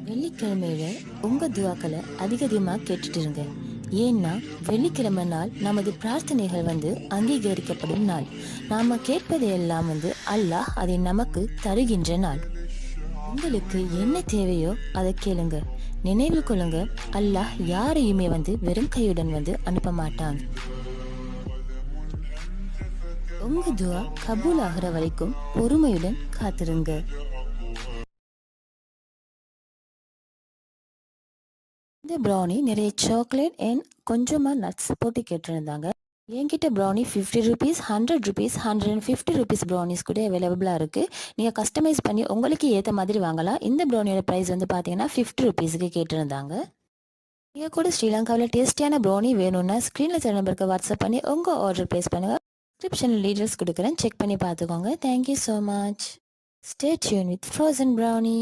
வெள்ளிக்கிழமையில உங்க துவாக்களை அதிகமாக கேட்டுட்டு இருங்க. ஏன்னா வெள்ளிக்கிழமை நாள் நமது பிரார்த்தனைகள் அங்கீகரிக்கப்படும் நாள். நாம கேட்பதையெல்லாம் அல்லாஹ் அதை நமக்கு தருகின்ற நாள். உங்களுக்கு என்ன தேவையோ அதை கேளுங்க. நினைவு கொள்ளுங்க, அல்லாஹ் யாரையுமே வெறும் கையுடன் அனுப்ப மாட்டாங்க. உங்க துவா கபூல் ஆகிற வரைக்கும் பொறுமையுடன் காத்திருங்க. இந்த ப்ரௌனி நிறைய சாக்லேட் அண்ட் கொஞ்சமாக நட்ஸ் போட்டு கேட்டிருந்தாங்க. என்கிட்ட brownie 50 rupees, 100 rupees, 150 rupees brownies கூட அவைலபிளாக இருக்குது. நீங்கள் கஸ்டமைஸ் பண்ணி உங்களுக்கு ஏற்ற மாதிரி வாங்கலாம். இந்த ப்ரௌனியோட ப்ரைஸ் பார்த்தீங்கன்னா 50 ருபீஸுக்கு கேட்டிருந்தாங்க. நீங்கள் கூட ஸ்ரீலங்காவில் டேஸ்டியான ப்ரௌனி வேணும்னா ஸ்க்ரீனில் சில நம்பருக்கு வாட்ஸ்அப் பண்ணி உங்கள் ஆர்டர் ப்ளேஸ் பண்ணுங்கள். டிஸ்கிரிப்ஷனில் டீட்டெயில்ஸ் கொடுக்குறேன், செக் பண்ணி பார்த்துக்கோங்க. Thank you so much. Stay tune with frozen brownie.